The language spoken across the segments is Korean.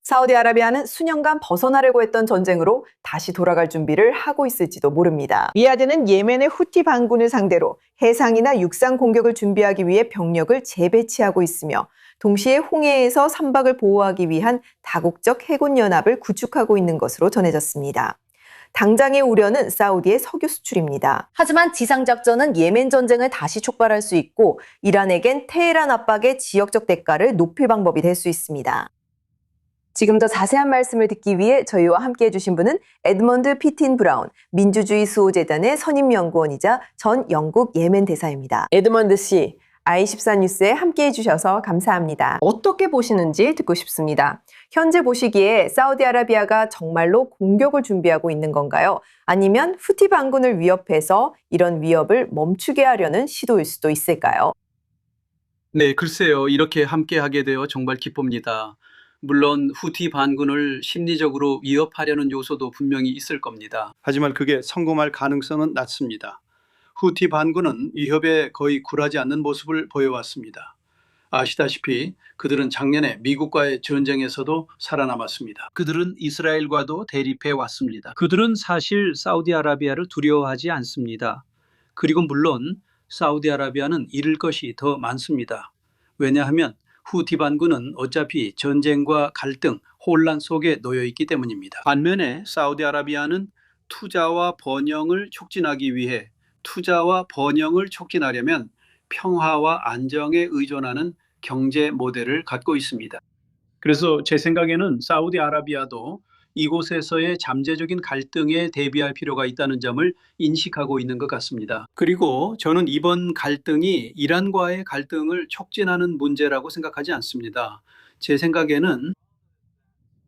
사우디아라비아는 수년간 벗어나려고 했던 전쟁으로 다시 돌아갈 준비를 하고 있을지도 모릅니다. 리야드는 예멘의 후티 반군을 상대로 해상이나 육상 공격을 준비하기 위해 병력을 재배치하고 있으며 동시에 홍해에서 선박을 보호하기 위한 다국적 해군 연합을 구축하고 있는 것으로 전해졌습니다. 당장의 우려는 사우디의 석유 수출입니다. 하지만 지상작전은 예멘 전쟁을 다시 촉발할 수 있고 이란에겐 테헤란 압박의 지역적 대가를 높일 방법이 될 수 있습니다. 지금 더 자세한 말씀을 듣기 위해 저희와 함께 해주신 분은 에드먼드 피틴 브라운 민주주의 수호재단의 선임연구원이자 전 영국 예멘 대사입니다. 에드먼드 씨, i24 뉴스에 함께 해주셔서 감사합니다. 어떻게 보시는지 듣고 싶습니다. 현재 보시기에 사우디아라비아가 정말로 공격을 준비하고 있는 건가요? 아니면 후티 반군을 위협해서 이런 위협을 멈추게 하려는 시도일 수도 있을까요? 네, 글쎄요. 이렇게 함께하게 되어 정말 기쁩니다. 물론 후티 반군을 심리적으로 위협하려는 요소도 분명히 있을 겁니다. 하지만 그게 성공할 가능성은 낮습니다. 후티 반군은 위협에 거의 굴하지 않는 모습을 보여왔습니다. 아시다시피 그들은 작년에 미국과의 전쟁에서도 살아남았습니다. 그들은 이스라엘과도 대립해 왔습니다. 그들은 사실 사우디아라비아를 두려워하지 않습니다. 그리고 물론 사우디아라비아는 잃을 것이 더 많습니다. 왜냐하면 후티 반군은 어차피 전쟁과 갈등, 혼란 속에 놓여 있기 때문입니다. 반면에 사우디아라비아는 투자와 번영을 촉진하려면 평화와 안정에 의존하는 경제 모델을 갖고 있습니다. 그래서 제 생각에는 사우디아라비아도 이곳에서의 잠재적인 갈등에 대비할 필요가 있다는 점을 인식하고 있는 것 같습니다. 그리고 저는 이번 갈등이 이란과의 갈등을 촉진하는 문제라고 생각하지 않습니다. 제 생각에는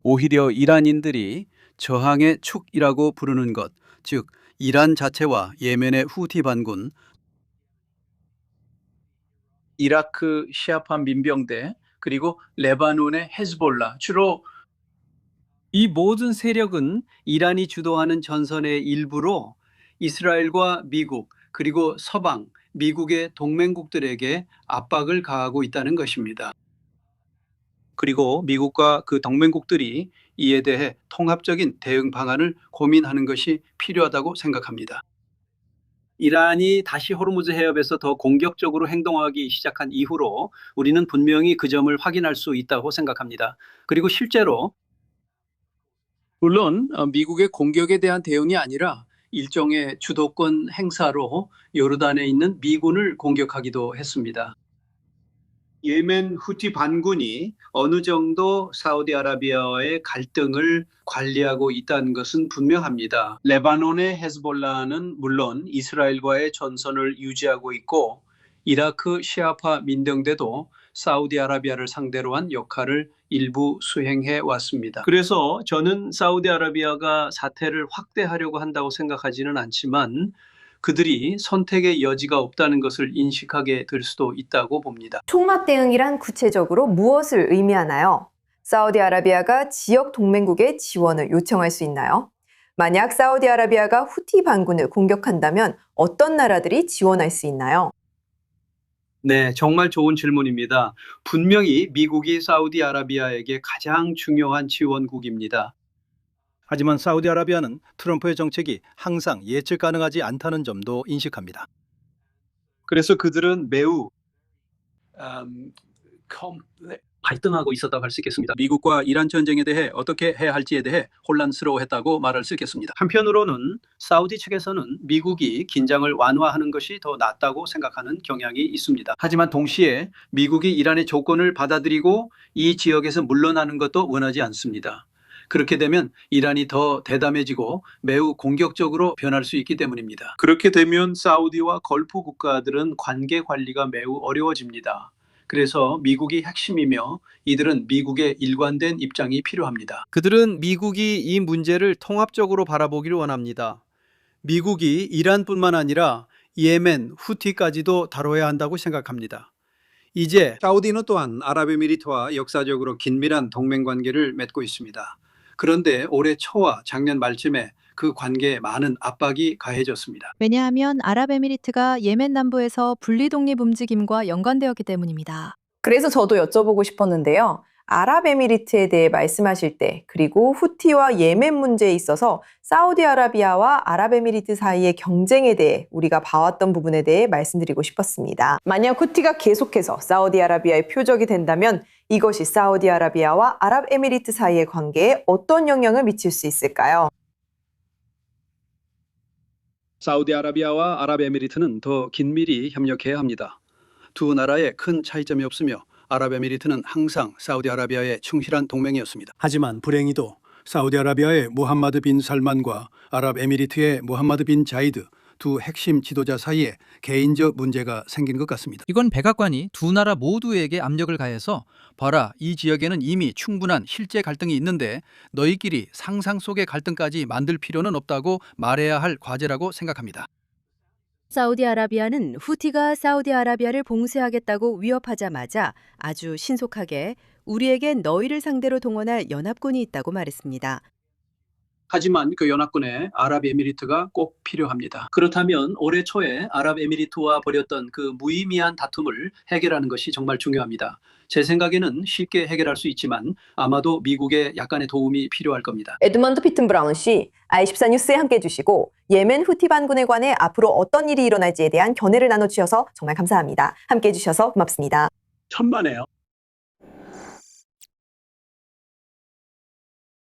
오히려 이란인들이 저항의 축이라고 부르는 것, 즉 이란 자체와 예멘의 후티 반군, 이라크 시아파 민병대, 그리고 레바논의 헤즈볼라, 주로 이 모든 세력은 이란이 주도하는 전선의 일부로 이스라엘과 미국, 그리고 서방, 미국의 동맹국들에게 압박을 가하고 있다는 것입니다. 그리고 미국과 그 동맹국들이 이에 대해 통합적인 대응 방안을 고민하는 것이 필요하다고 생각합니다. 이란이 다시 호르무즈 해협에서 더 공격적으로 행동하기 시작한 이후로 우리는 분명히 그 점을 확인할 수 있다고 생각합니다. 그리고 실제로 물론 미국의 공격에 대한 대응이 아니라 일종의 주도권 행사로 요르단에 있는 미군을 공격하기도 했습니다. 예멘 후티 반군이 어느 정도 사우디아라비아와의 갈등을 관리하고 있다는 것은 분명합니다. 레바논의 헤즈볼라는 물론 이스라엘과의 전선을 유지하고 있고 이라크 시아파 민병대도 사우디아라비아를 상대로 한 역할을 일부 수행해 왔습니다. 그래서 저는 사우디아라비아가 사태를 확대하려고 한다고 생각하지는 않지만 그들이 선택의 여지가 없다는 것을 인식하게 될 수도 있다고 봅니다. 총맛 대응이란 구체적으로 무엇을 의미하나요? 사우디아라비아가 지역 동맹국의 지원을 요청할 수 있나요? 만약 사우디아라비아가 후티 반군을 공격한다면 어떤 나라들이 지원할 수 있나요? 네, 정말 좋은 질문입니다. 분명히 미국이 사우디아라비아에게 가장 중요한 지원국입니다. 하지만 사우디아라비아는 트럼프의 정책이 항상 예측 가능하지 않다는 점도 인식합니다. 그래서 그들은 매우 갈등하고 있었다고 할 수 있겠습니다. 미국과 이란 전쟁에 대해 어떻게 해야 할지에 대해 혼란스러워했다고 말할 수 있겠습니다. 한편으로는 사우디 측에서는 미국이 긴장을 완화하는 것이 더 낫다고 생각하는 경향이 있습니다. 하지만 동시에 미국이 이란의 조건을 받아들이고 이 지역에서 물러나는 것도 원하지 않습니다. 그렇게 되면 이란이 더 대담해지고 매우 공격적으로 변할 수 있기 때문입니다. 그렇게 되면 사우디와 걸프 국가들은 관계 관리가 매우 어려워집니다. 그래서 미국이 핵심이며 이들은 미국의 일관된 입장이 필요합니다. 그들은 미국이 이 문제를 통합적으로 바라보기를 원합니다. 미국이 이란뿐만 아니라 예멘, 후티까지도 다뤄야 한다고 생각합니다. 이제 사우디는 또한 아랍에미리트와 역사적으로 긴밀한 동맹 관계를 맺고 있습니다. 그런데 올해 초와 작년 말쯤에 그 관계에 많은 압박이 가해졌습니다. 왜냐하면 아랍에미리트가 예멘 남부에서 분리 독립 움직임과 연관되었기 때문입니다. 그래서 저도 여쭤보고 싶었는데요. 아랍에미리트에 대해 말씀하실 때, 그리고 후티와 예멘 문제에 있어서 사우디아라비아와 아랍에미리트 사이의 경쟁에 대해 우리가 봐왔던 부분에 대해 말씀드리고 싶었습니다. 만약 후티가 계속해서 사우디아라비아의 표적이 된다면 이것이 사우디아라비아와 아랍에미리트 사이의 관계에 어떤 영향을 미칠 수 있을까요? 사우디아라비아와 아랍에미리트는 더 긴밀히 협력해야 합니다. 두 나라에 큰 차이점이 없으며 아랍에미리트는 항상 사우디아라비아의 충실한 동맹이었습니다. 하지만 불행히도 사우디아라비아의 무함마드 빈 살만과 아랍에미리트의 무함마드 빈 자이드 두 핵심 지도자 사이에 개인적 문제가 생긴 것 같습니다. 이건 백악관이 두 나라 모두에게 압력을 가해서 봐라, 이 지역에는 이미 충분한 실제 갈등이 있는데 너희끼리 상상 속의 갈등까지 만들 필요는 없다고 말해야 할 과제라고 생각합니다. 사우디아라비아는 후티가 사우디아라비아를 봉쇄하겠다고 위협하자마자 아주 신속하게 우리에겐 너희를 상대로 동원할 연합군이 있다고 말했습니다. 하지만 그 연합군에 아랍에미리트가 꼭 필요합니다. 그렇다면 올해 초에 아랍에미리트와 벌였던 그 무의미한 다툼을 해결하는 것이 정말 중요합니다. 제 생각에는 쉽게 해결할 수 있지만 아마도 미국의 약간의 도움이 필요할 겁니다. 에드먼드 피튼 브라운 씨, i24 뉴스에 함께해 주시고 예멘 후티 반군에 관해 앞으로 어떤 일이 일어날지에 대한 견해를 나눠주셔서 정말 감사합니다. 함께해 주셔서 고맙습니다. 천만에요.